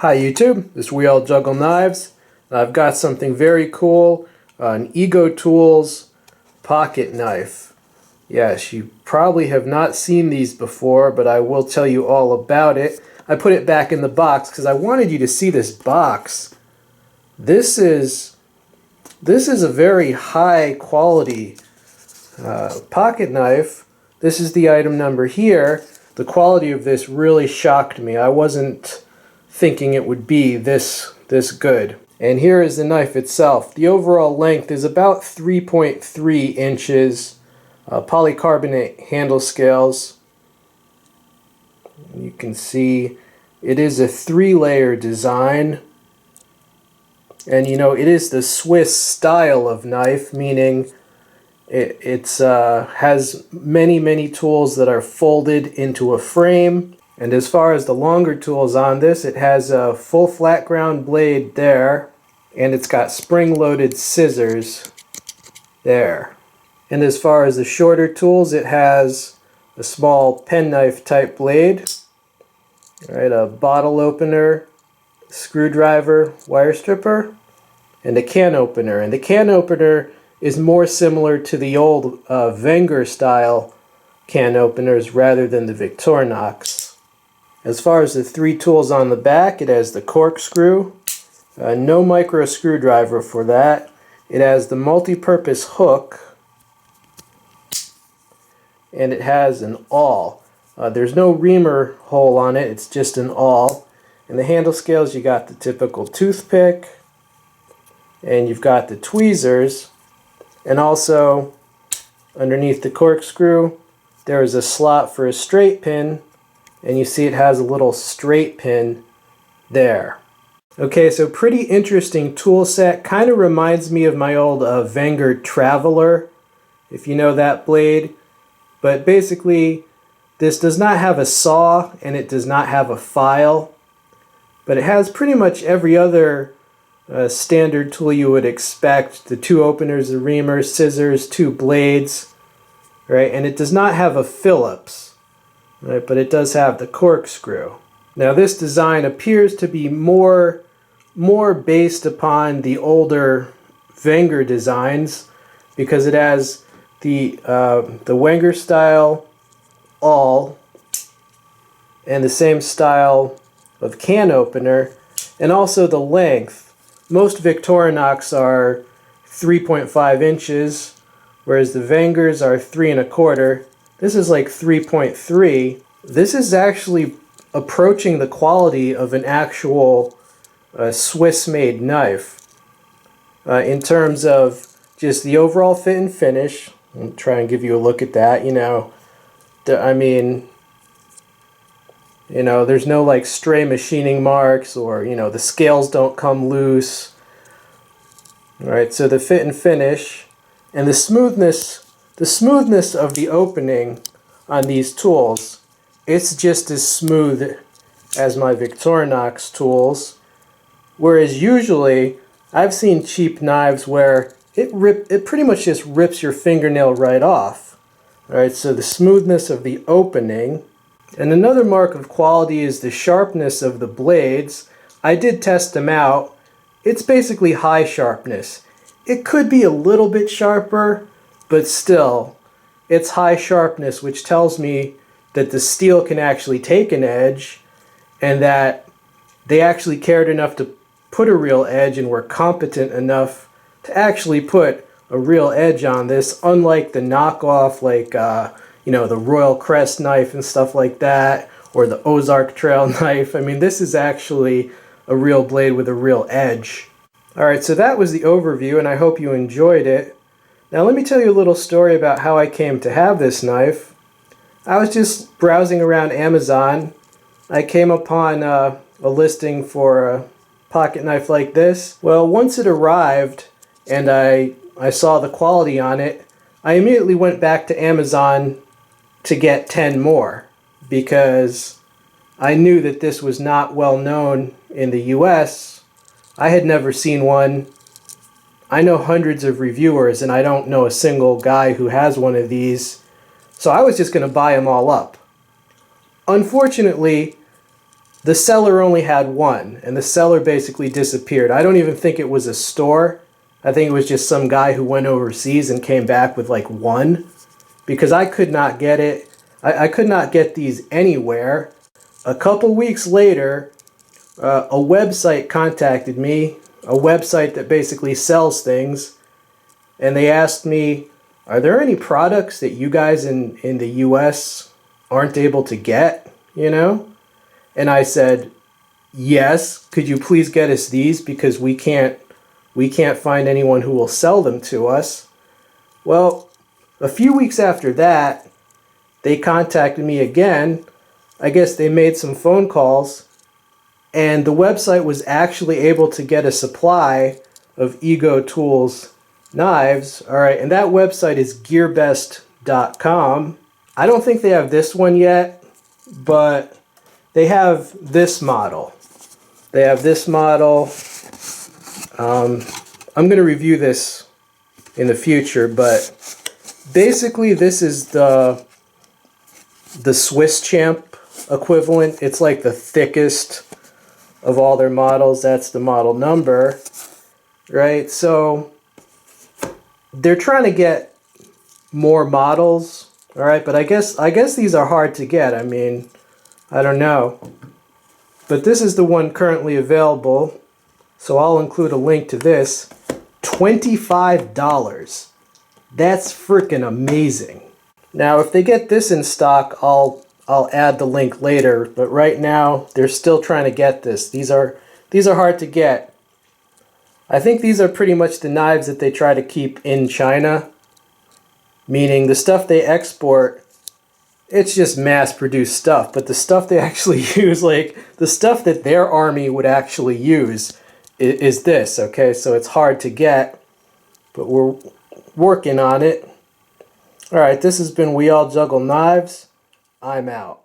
Hi YouTube, this is We All Juggle Knives. I've got something very cool, an Ego Tools pocket knife. Yes, you probably have not seen these before, but I will tell you all about it. I put it back in the box because I wanted you to see this box. This is a very high quality pocket knife. This is the item number here. The quality of this really shocked me. I wasn't thinking it would be this good. And here is the knife itself. The overall length is about 3.3 inches. Polycarbonate handle scales. You can see it is a 3-layer design. And you know, it is the Swiss style of knife, meaning it has many tools that are folded into a frame. And as far as the longer tools on this, it has a full flat ground blade there, and it's got spring-loaded scissors there. And as far as the shorter tools, it has a small penknife type blade, right, a bottle opener, screwdriver, wire stripper, and a can opener. And the can opener is more similar to the old Wenger style can openers rather than the Victorinox. As far as the 3 tools on the back, it has the corkscrew, no micro screwdriver for that. It has the multi-purpose hook, and it has an awl. There's no reamer hole on it, it's just an awl. And the handle scales, you got the typical toothpick, and you've got the tweezers, and also underneath the corkscrew there is a slot for a straight pin, and you see it has a little straight pin there. Okay, so pretty interesting tool set. Kind of reminds me of my old Wenger Traveler, if you know that blade. But basically, this does not have a saw and it does not have a file. But it has pretty much every other standard tool you would expect. The 2 openers, the reamer, scissors, 2 blades, right? And it does not have a Phillips. Right, but it does have the corkscrew. Now this design appears to be more based upon the older Wenger designs, because it has the Wenger style awl and the same style of can opener, and also the length. Most Victorinox are 3.5 inches, whereas the Wengers are 3 1/4. This is like 3.3. This is actually approaching the quality of an actual Swiss-made knife in terms of just the overall fit and finish. I'll try and give you a look at that. You know, there's no like stray machining marks, or the scales don't come loose. All right, so the fit and finish and the smoothness of the opening on these tools, it's just as smooth as my Victorinox tools. Whereas usually, I've seen cheap knives where it pretty much just rips your fingernail right off. Alright, so the smoothness of the opening. And another mark of quality is the sharpness of the blades. I did test them out. It's basically high sharpness. It could be a little bit sharper, but still, it's high sharpness, which tells me that the steel can actually take an edge, and that they actually cared enough to put a real edge and were competent enough to actually put a real edge on this, unlike the knockoff, like the Royal Crest knife and stuff like that, or the Ozark Trail knife. I mean, this is actually a real blade with a real edge. Alright, so that was the overview, and I hope you enjoyed it. Now let me tell you a little story about how I came to have this knife. I was just browsing around Amazon. I came upon a listing for a pocket knife like this. Well, once it arrived and I saw the quality on it, I immediately went back to Amazon to get 10 more, because I knew that this was not well known in the US. I had never seen one. I know hundreds of reviewers, and I don't know a single guy who has one of these, so I was just going to buy them all up. Unfortunately, the seller only had one, and the seller basically disappeared. I don't even think it was a store. I think it was just some guy who went overseas and came back with like one, because I could not get it. I could not get these anywhere. A couple weeks later, a website contacted me, a website that basically sells things, and they asked me, are there any products that you guys in the US aren't able to get, you know? And I said, yes, could you please get us these, because we can't find anyone who will sell them to us. Well, a few weeks after that, they contacted me again. I guess they made some phone calls, and the website was actually able to get a supply of Ego Tools knives. All right, and that website is gearbest.com. I don't think they have this one yet, but they have this model. They have this model. I'm going to review this in the future, but basically this is the Swiss Champ equivalent. It's like the thickest of all their models. That's the model number, right? So they're trying to get more models, all right? But I guess these are hard to get. I mean, I don't know. But this is the one currently available, so I'll include a link to this. $25. That's freaking amazing. Now, if they get this in stock, I'll add the link later, but right now they're still trying to get this. These are hard to get. I think these are pretty much the knives that they try to keep in China, meaning the stuff they export, it's just mass-produced stuff, but the stuff they actually use, like the stuff that their army would actually use, is this, okay? So it's hard to get, but we're working on it. All right, this has been We All Juggle Knives. I'm out.